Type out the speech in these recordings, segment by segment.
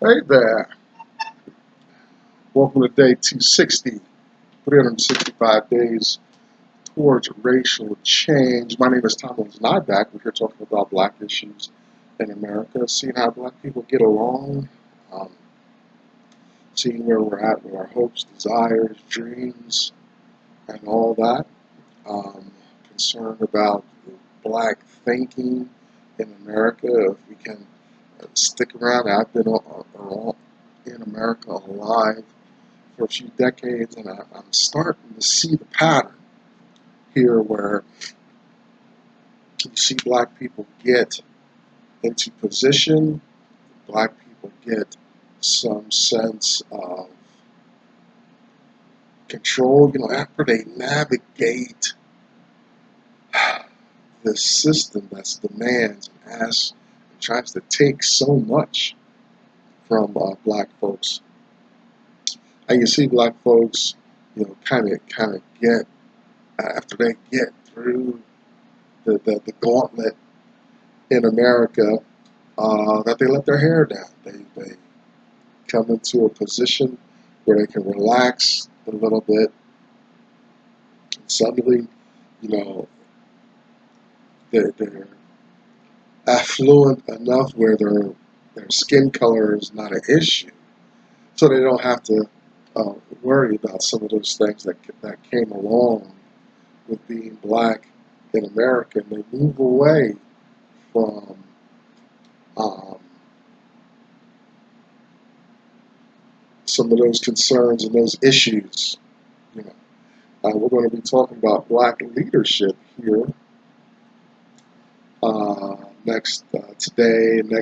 Hey there. Welcome to day 260, 365 days towards racial change. My name is Thomas Nyback. We're here talking about black issues in America, seeing how black people get along, um, seeing where we're at with our hopes, desires, dreams, and all that. Um, Concerned about black thinking in America, if we can stick around. I've been in America alive for a few decades, and I'm starting to see the pattern here where you see black people get into position, black people get some sense of control, after they navigate this system that's demands and asks and tries to take so much from black folks. And you see black folks, kind of get, after they get through the gauntlet in America, that they let their hair down. They come into a position where they can relax a little bit. And suddenly, you know, they're affluent enough where their skin color is not an issue, so they don't have to worry about some of those things that came along with being black in America. And they move away from um, some of those concerns and those issues. You know, we're going to be talking about black leadership here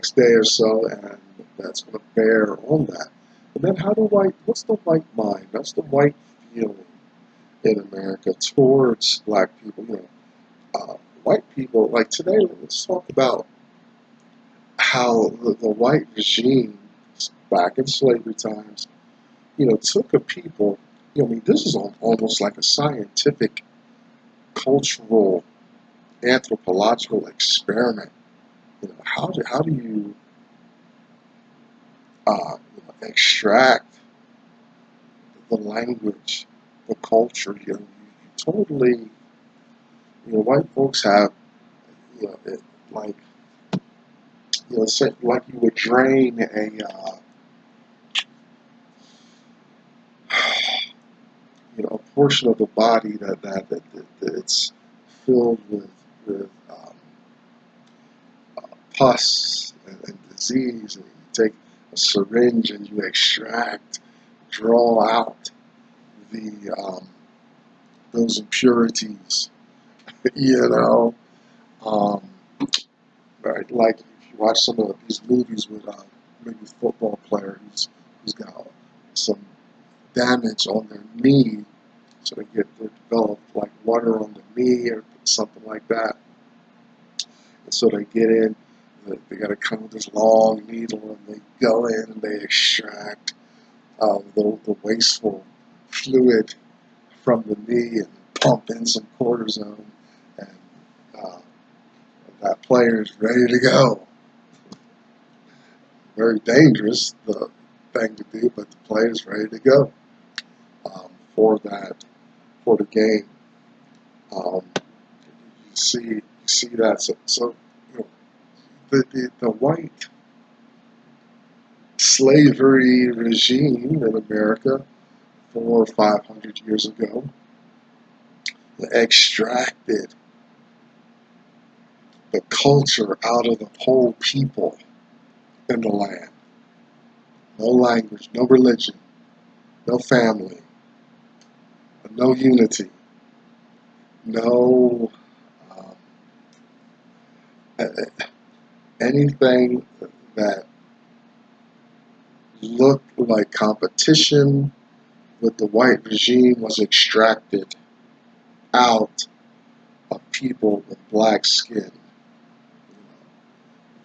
next day or so, and that's going to bear on that. And then what's the white mind? That's the white feeling in America towards black people. White people, like today, let's talk about how the white regime back in slavery times, took a people, this is almost like a scientific, cultural, anthropological experiment. How do you extract the language, the culture? You totally, white folks have, like, like you would drain a portion of the body that it's filled with pus and disease, and you take a syringe and you extract, draw out the those impurities. you know, um, right? Like if you watch some of these movies with maybe a football player who's got some damage on their knee, so they develop like water on the knee or something like that, and so they get in. They got to come with this long needle, and they go in and they extract the wasteful fluid from the knee and pump in some cortisone, and uh, that player is ready to go. Very dangerous, the thing to do, but the player is ready to go for the game. You see that. So the white slavery regime in America 400 or 500 years ago extracted the culture out of the whole people in the land. No language, no religion, no family, no unity, no anything that looked like competition with the white regime was extracted out of people with black skin.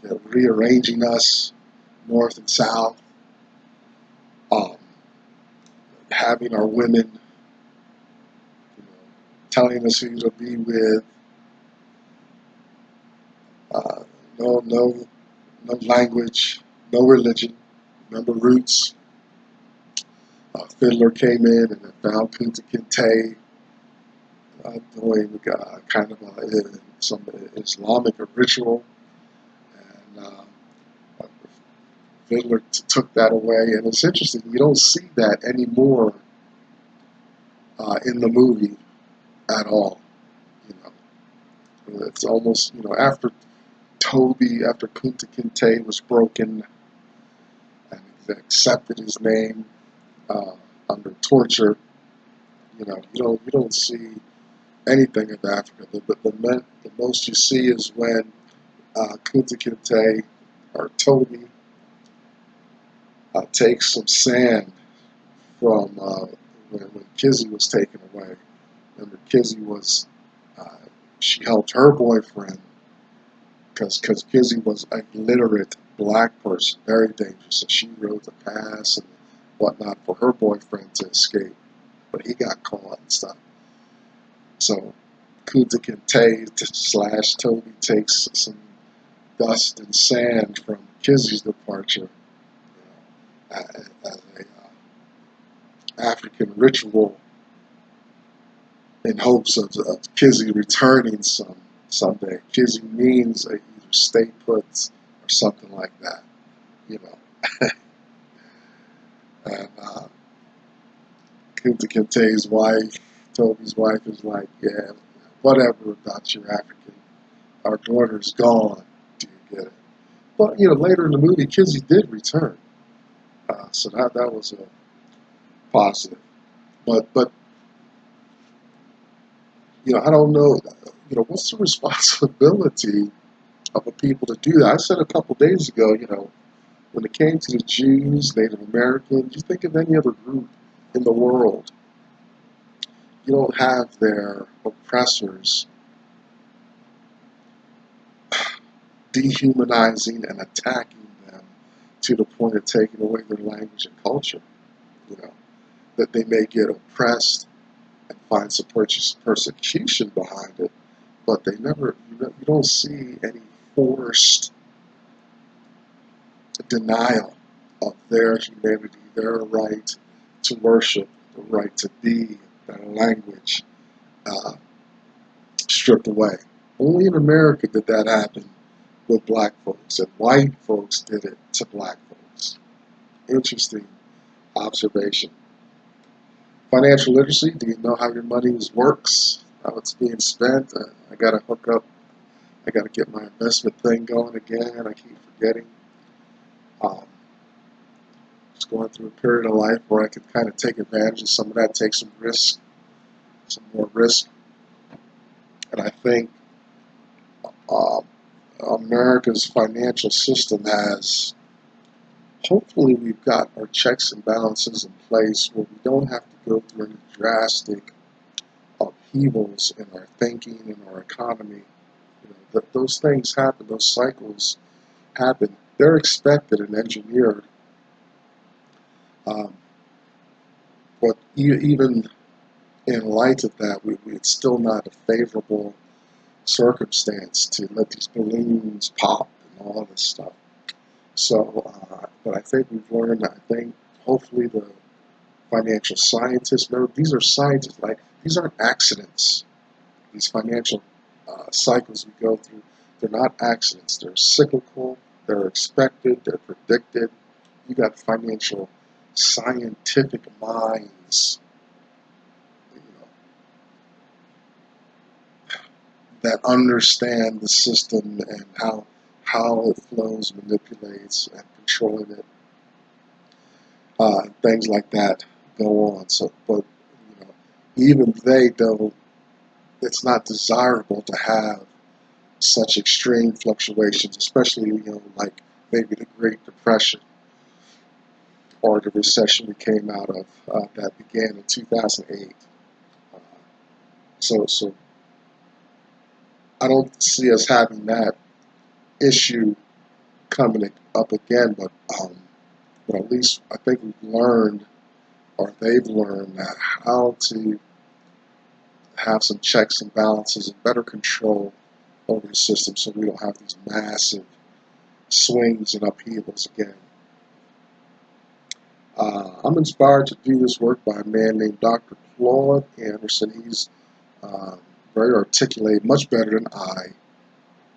They're rearranging us north and south, um, having our women, telling us who to be with. Uh, no language, no religion. Remember Roots? Fiddler came in and found Kunta Kinte doing kind of some Islamic ritual, and Fiddler took that away. And it's interesting, you don't see that anymore in the movie at all. You know, it's almost, after after Kunta Kinte was broken and he accepted his name under torture, you don't see anything of Africa. The most you see is when Kunta Kinte or Toby takes some sand from when Kizzy was taken away. Remember, Kizzy was she helped her boyfriend because Kizzy was a literate black person, very dangerous. So she wrote the pass and whatnot for her boyfriend to escape, but he got caught and stuff. So Kunta Kinte / Toby takes some dust and sand from Kizzy's departure as a African ritual in hopes of Kizzy returning someday. Kizzy means either stay put or something like that, you know. And Kunta Kinte's wife, Toby's wife, is like, yeah, whatever about your African. Our daughter's gone. Do you get it? But later in the movie, Kizzy did return, so that was a positive. But I don't know. What's the responsibility of the people to do that? I said a couple days ago, when it came to the Jews, Native Americans, you think of any other group in the world, you don't have their oppressors dehumanizing and attacking them to the point of taking away their language and culture. That they may get oppressed and find some persecution behind it, but they never, you don't see any forced denial of their humanity, their right to worship, the right to be, their language stripped away. Only in America did that happen with black folks, and white folks did it to black folks. Interesting observation. Financial literacy, do you know how your money works, how it's being spent? I got to hook up, I got to get my investment thing going again. I keep forgetting. Just going through a period of life where I can kind of take advantage of some of that, take some risk, some more risk. And I think America's financial system has, hopefully we've got our checks and balances in place where we don't have to go through any drastic upheavals in our thinking and our economy. Those things happen, those cycles happen. They're expected and engineered. But even in light of that, it's still not a favorable circumstance to let these balloons pop and all this stuff. So, but I think we've learned, hopefully the financial scientists, remember, these are scientists, these aren't accidents. These financial cycles we go through, they're not accidents. They're cyclical, they're expected, they're predicted. You got financial scientific minds, that understand the system and how it flows, manipulates, and controlling it. Things like that go on. So, but even they don't. It's not desirable to have such extreme fluctuations, especially like maybe the Great Depression or the recession we came out of that began in 2008. So I don't see us having that issue coming up again, but at least I think we've learned, or they've learned, that how to have some checks and balances and better control over the system so we don't have these massive swings and upheavals again. I'm inspired to do this work by a man named Dr. Claude Anderson. He's very articulate, much better than I,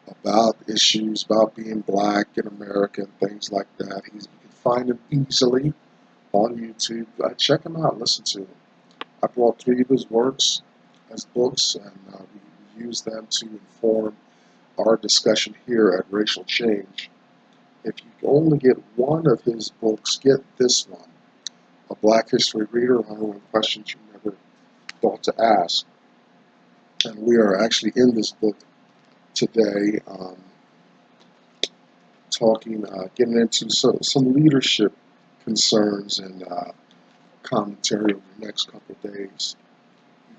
about issues, about being black in America and things like that. You can find him easily on YouTube. Check him out, listen to him. I brought 3 of his works as books, and we use them to inform our discussion here at Racial Change. If you only get one of his books, get this one, A Black History Reader, 101 Questions You Never Thought to Ask. And we are actually in this book today, getting into some leadership concerns and commentary over the next couple of days.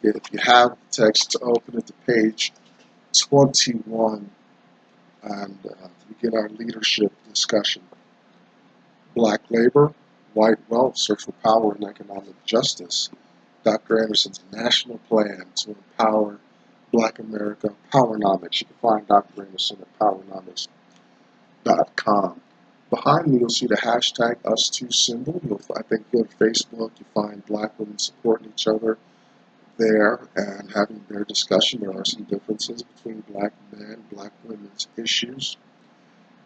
If you have the text, open it to page 21 and begin our leadership discussion. Black labor, white wealth, search for power and economic justice. Dr. Anderson's national plan to empower Black America, Powernomics. You can find Dr. Anderson at powernomics.com. Behind me, you'll see the hashtag #US2 symbol. I think you go to Facebook, you find Black women supporting each other there and having their discussion. There are some differences between Black men, Black women's issues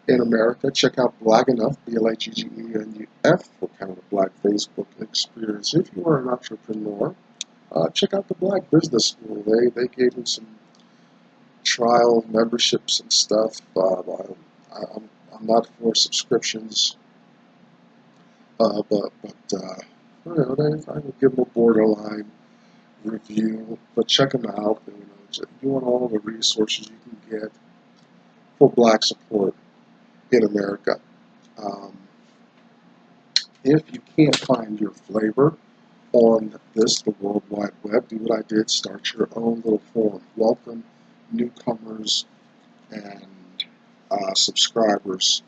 in America. Check out Black Enough, BLAGGENUF, for kind of a Black Facebook experience. If you are an entrepreneur, check out the Black Business School. They gave me some trial memberships and stuff. I'm not for subscriptions, but I will give them a borderline review. But check them out. You want all the resources you can get for Black support in America. If you can't find your flavor on the World Wide Web, do what I did, start your own little forum. Welcome newcomers and subscribers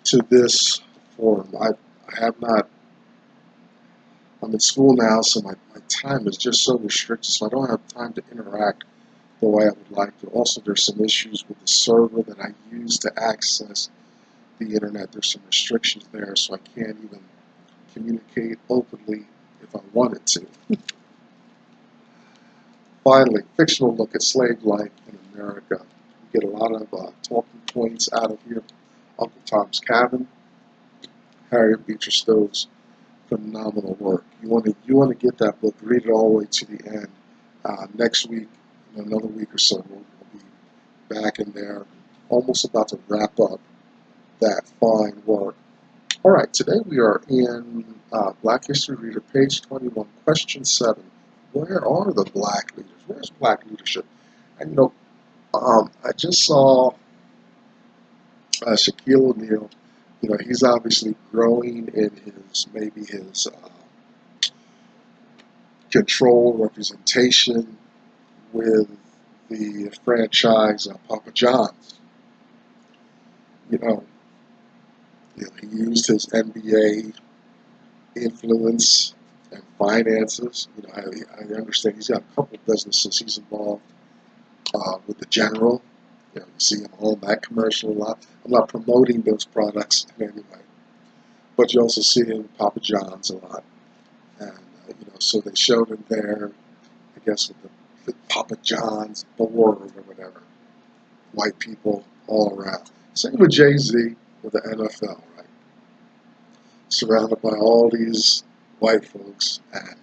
to this forum. I have not, I'm in school now, so my time is just so restricted, so I don't have time to interact the way I would like to. Also, there's some issues with the server that I use to access the internet. There's some restrictions there, so I can't even communicate openly if I wanted to. Finally, fictional look at slave life in America. We get a lot of talking points out of here. Uncle Tom's Cabin, Harriet Beecher Stowe's phenomenal work. You want to get that book, read it all the way to the end. Next week, in another week or so, we'll be back in there, almost about to wrap up that fine work. All right, today we are in Black History Reader, page 21, question 7. Where are the Black leaders? Where's Black leadership? And I just saw Shaquille O'Neal. He's obviously growing in his control, representation with the franchise Papa John's. He used his NBA influence and finances. I understand he's got a couple of businesses he's involved with the General. You see him on that commercial a lot. I'm not promoting those products in any way, but you also see him in Papa John's a lot. And so they showed him there, I guess, with the Papa John's board or whatever. White people all around. Same with Jay-Z with the NFL, right? Surrounded by all these white folks and,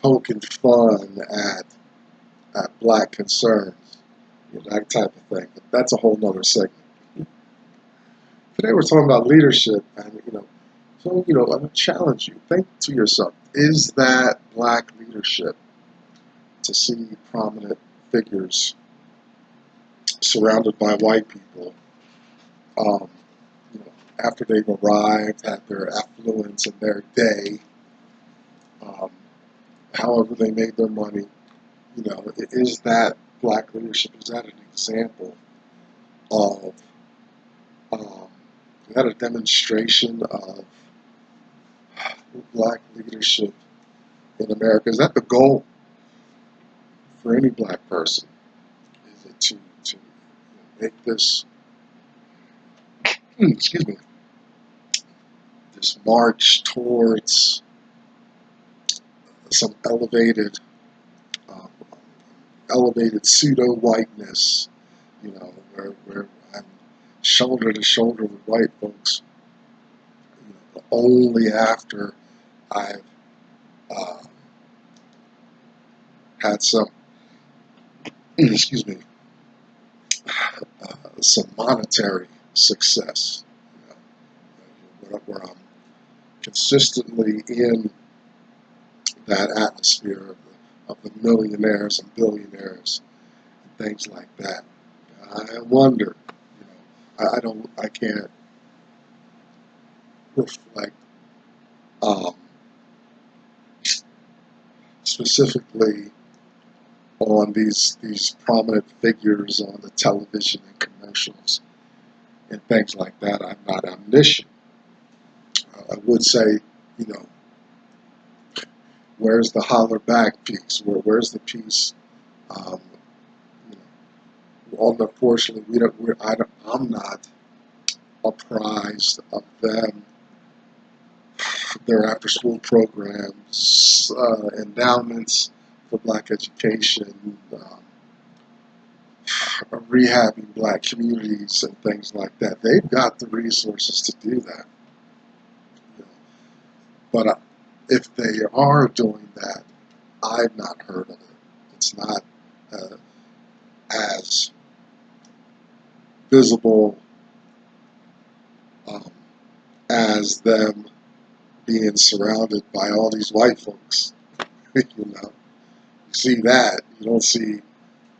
poking fun at Black concerns, that type of thing. But that's a whole nother segment. Today we're talking about leadership, and so I'm going to challenge you. Think to yourself: is that Black leadership to see prominent figures surrounded by white people? After they've arrived at their affluence in their day, however they made their money, is that Black leadership? Is that an example of, is that a demonstration of Black leadership in America? Is that the goal for any Black person? Is it to make this excuse me, this march towards some um, elevated pseudo whiteness, where I'm shoulder to shoulder with white folks, only after I've uh, had some, excuse me, some monetary success, where I'm consistently in that atmosphere of the millionaires and billionaires and things like that. I wonder, I can't reflect um, specifically on these prominent figures on the television and commercials and things like that. I'm not omniscient. I would say, you know, where's the holler back piece? Where's the piece? Um, you unfortunately, I'm not apprised of them, their after-school programs, endowments for black education, rehabbing black communities, and things like that. They've got the resources to do that. You know. But if they are doing that, I've not heard of it. It's not uh, as visible um, as them being surrounded by all these white folks. You know, you see that. You don't see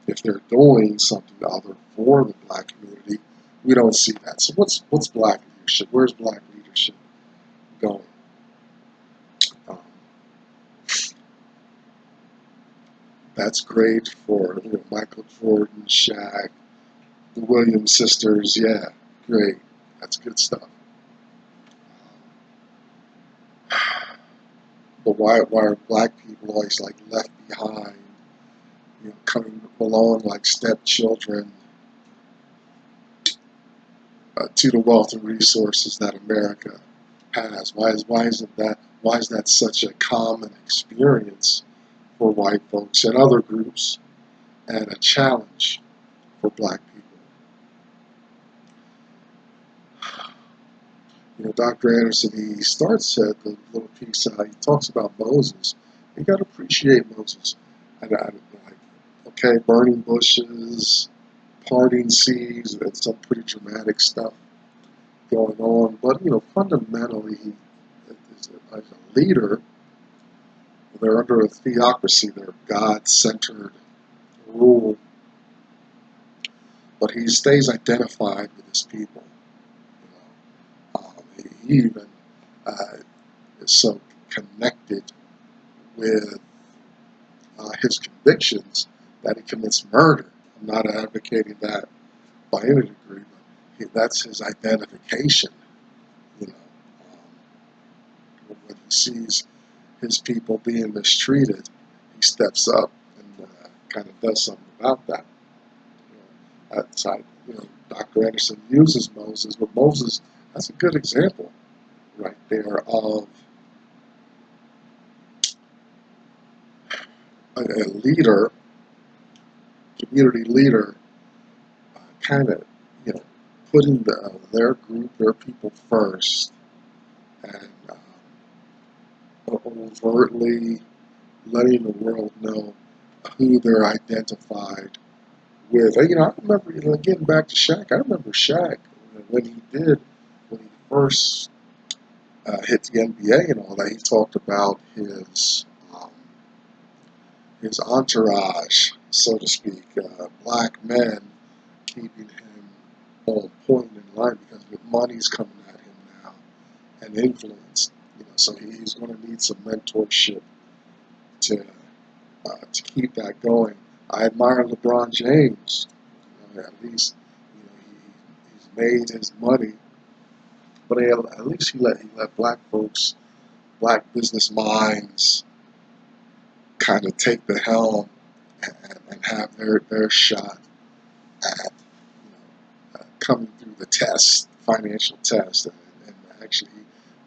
if they're doing something other for the black community. We don't see that. So what's black leadership? Where's black leadership going? Um, that's great for Michael Jordan, Shaq, the Williams sisters. Yeah, great. That's good stuff. But why are black people always like left behind? Coming along like stepchildren to the wealth and resources that America has. Why is that such a common experience for white folks and other groups, and a challenge for black people? Dr. Anderson, he starts at the little piece, he talks about Moses. You got to appreciate Moses. Like, okay, burning bushes, parting seas, and some pretty dramatic stuff going on. But, fundamentally, he, as a leader, they're under a theocracy, they're God-centered rule, but he stays identified with his people. He even is so connected with his convictions that he commits murder. I'm not advocating that by any degree, but that's his identification. You know, when he sees his people being mistreated, he steps up and kind of does something about that. That's how, Dr. Anderson uses Moses, but Moses, that's a good example right there of a leader, community leader, kind of, putting their group, their people first, and overtly letting the world know who they're identified with. I remember, getting back to Shaq, I remember Shaq when he first hit the NBA and all that, he talked about um, his entourage, so to speak, black men keeping him on point in line because the money's coming at him now and influence. So he's going to need some mentorship to keep that going. I admire LeBron James. At least he's made his money, but at least he let black folks, black business minds, kind of take the helm and have their shot at coming through the test financial test, and actually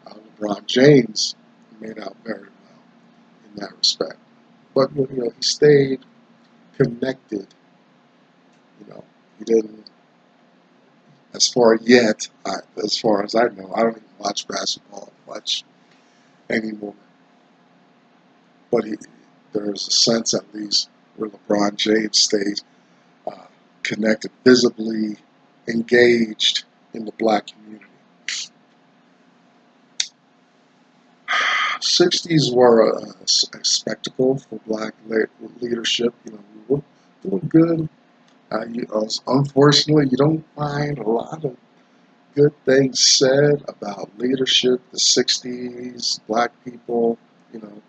LeBron James made out very well in that respect. But he stayed connected. He didn't, as far as I know, I don't even watch basketball much anymore. But there's a sense, at least, where LeBron James stayed uh, connected, visibly engaged in the black community. 60s were a spectacle for black leadership. We were doing good. Unfortunately, you don't find a lot of good things said about leadership. The 60s, black people, you know,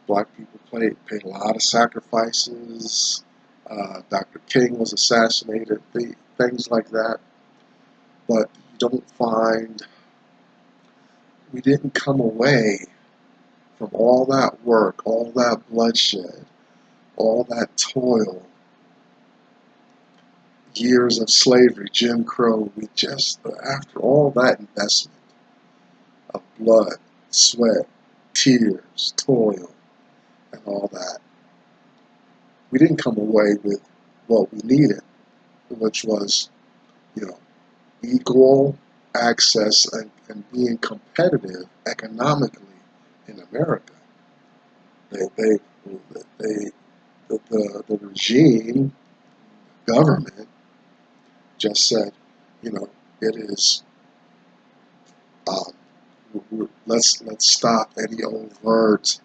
black people paid a lot of sacrifices. Dr. King was assassinated, things like that. But you don't find, we didn't come away from all that work, all that bloodshed, all that toil, years of slavery, Jim Crow. After all that investment of blood, sweat, tears, toil, and all that, we didn't come away with what we needed, which was, you know, equal access and being competitive economically in America. They, they, the regime, government, just said, you know, it is, um, let's stop any overt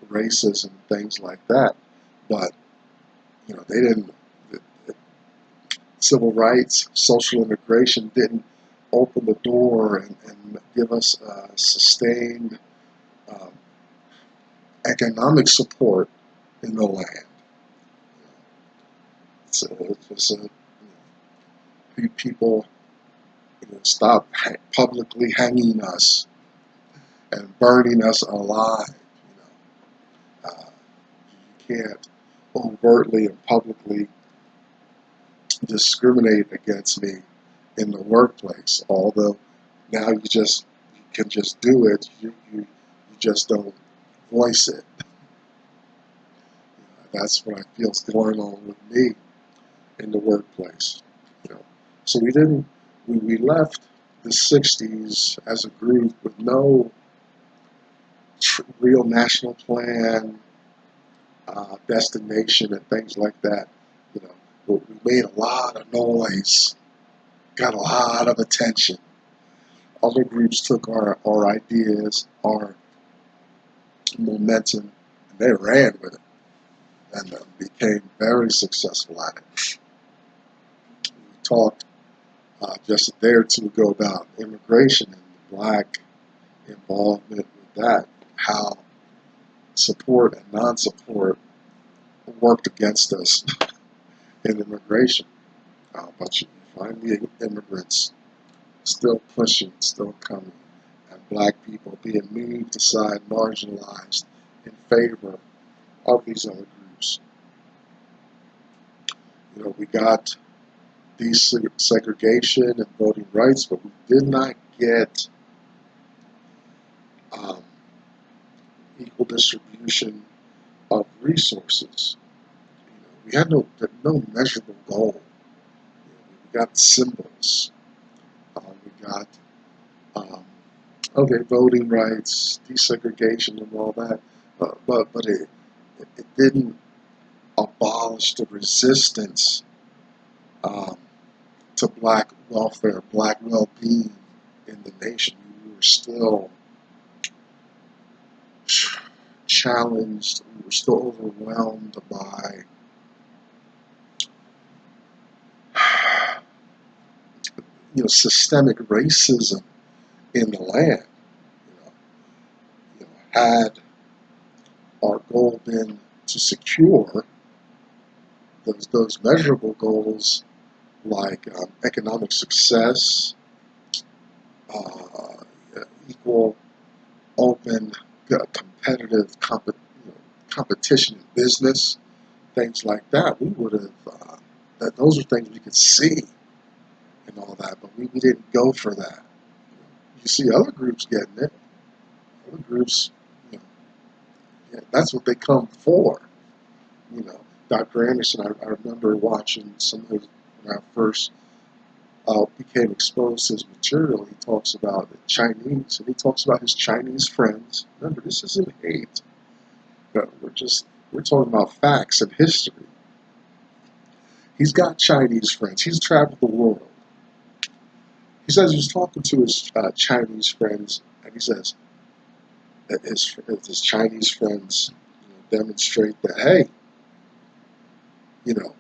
racism, things like that. But they didn't. The civil rights, social integration didn't open the door and give us sustained um, economic support in the land. So it's just people stop publicly hanging us and burning us alive. You can't overtly and publicly discriminate against me in the workplace. Although now you can just do it. You just don't voice it. That's what I feel is going on with me in the workplace. So we left the '60s as a group with no real national plan, destination, and things like that. But we made a lot of noise, got a lot of attention. Other groups took our ideas, our momentum, and they ran with it and became very successful at it. We talked just a day or two ago about immigration and the black involvement with that, how support and non-support worked against us in immigration. But you find the immigrants still pushing, still coming, and black people being moved aside, marginalized in favor of these other groups. We got desegregation and voting rights, but we did not get um, equal distribution of resources. We had no measurable goal. We got symbols. We got voting rights, desegregation, and all that, but it didn't abolish the resistance um, to black welfare, black well-being in the nation. We were still challenged. We were still overwhelmed by systemic racism in the land. Had our goal been to secure those measurable goals like economic success, uh, equal, open, competitive competition in business, things like that, we would have. Those are things we could see and all that, but we didn't go for that. You see other groups getting it. Other groups, you know, yeah, that's what they come for. You know, Dr. Anderson, I remember watching some of his, when I first became exposed to his material. He talks about the Chinese, and he talks about his Chinese friends. Remember, this isn't hate. But we're talking about facts and history. He's got Chinese friends. He's traveled the world. He says he was talking to his Chinese friends, and he says that his Chinese friends, demonstrate that, hey, you know,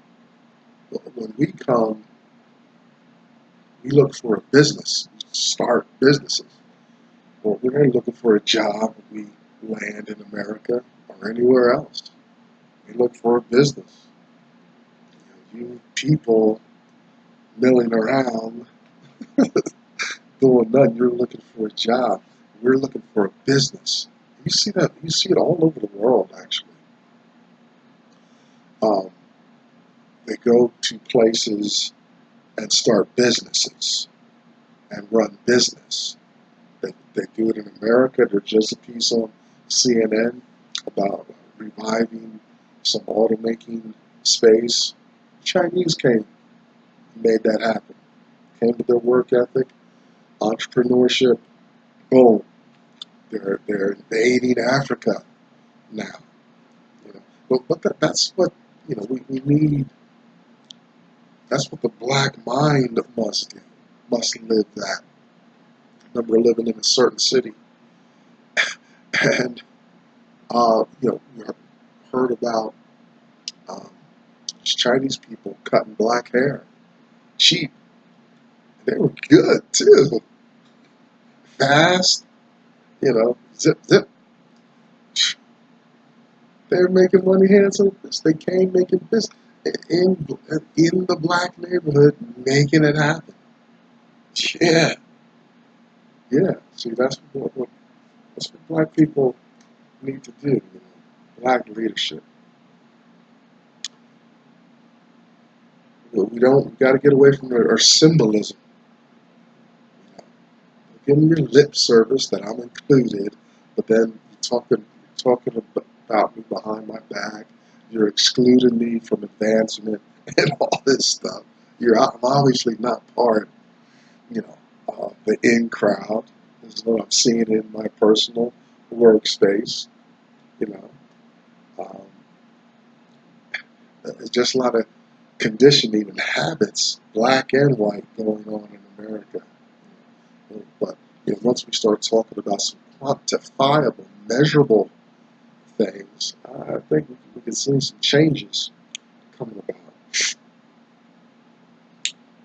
when we come, we look for a business, start businesses. Well, we're not looking for a job when we land in America or anywhere else. We look for a business. You people milling around doing nothing, you're looking for a job. We're looking for a business. You see that? You see it all over the world, actually. Um, they go to places and start businesses and run business. They do it in America. There's just a piece on CNN about reviving some automaking space. Chinese came and made that happen. Came with their work ethic, entrepreneurship. Boom. They're invading Africa now. You know, that's what we need. That's what the black mind must do. Must live that. I remember living in a certain city, and we heard about um, Chinese people cutting black hair, cheap. They were good too, fast. Zip zip. They were making money hands over fist. They came making business in the black neighborhood, making it happen. Yeah, yeah. See, that's what black people need to do. Black leadership. We don't. We got to get away from our symbolism. Give me your lip service that I'm included, but then you're talking about me behind my back. You're excluding me from advancement and all this stuff. I'm obviously not part, the in crowd. This is what I'm seeing in my personal workspace. You know, um, there's just a lot of conditioning and habits, black and white, going on in America. But once we start talking about some quantifiable, measurable things, I think we can see some changes coming about.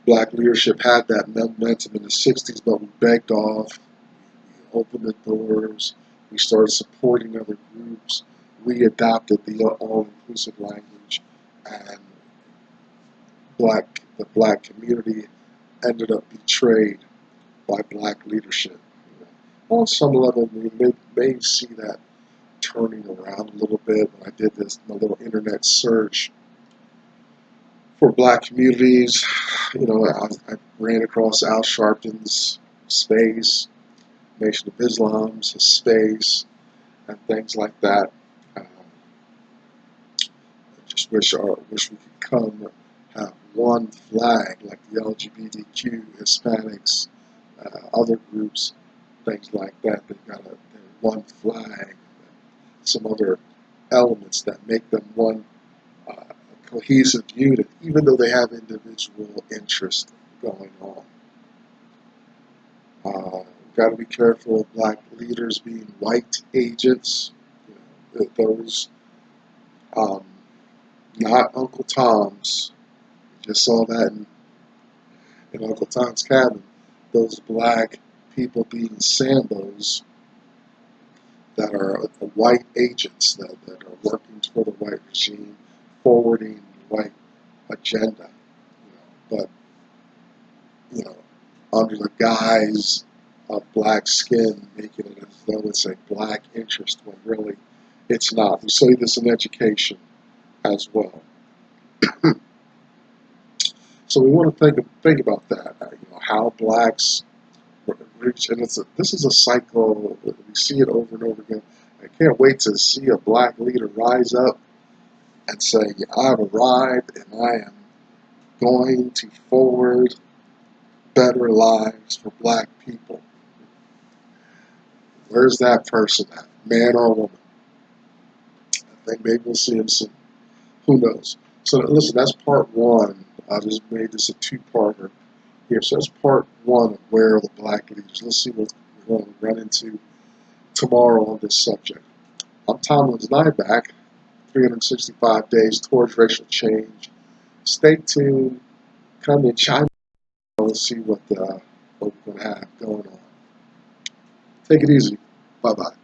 Black leadership had that momentum in the 60s, but we begged off. We opened the doors. We started supporting other groups. We adopted the all-inclusive language, and the black community ended up betrayed by black leadership. On some level, we may see that turning around a little bit. When I did my little internet search for black communities, I ran across Al Sharpton's space, Nation of Islam's space, and things like that. I just wish we could come have one flag like the LGBTQ, Hispanics, other groups, things like that. They've got one flag, some other elements that make them one cohesive unit, even though they have individual interests going on. Got to be careful of black leaders being white agents. Those, um, not Uncle Tom's. Just saw that in Uncle Tom's Cabin. Those black people being Sambos that are white agents that are working for the white regime, forwarding the white agenda. But under the guise of black skin, making it as though it's a black interest when really it's not. We say this in education as well. So So we want to think about that. How blacks reach, and this is a cycle. We see it over and over again. I can't wait to see a black leader rise up and say, "I've arrived, and I am going to forward better lives for black people." Where's that person at, man or woman? I think maybe we'll see him soon. Who knows? So listen, that's part one. I just made this a two-parter here. So that's part one of where are the black leaders. Let's see what we're going to run into tomorrow on this subject. I'm Tomlin's Nyback, 365 days towards racial change. Stay tuned. Come and chime in. Let's see what we're going to have going on. Take it easy. Bye-bye.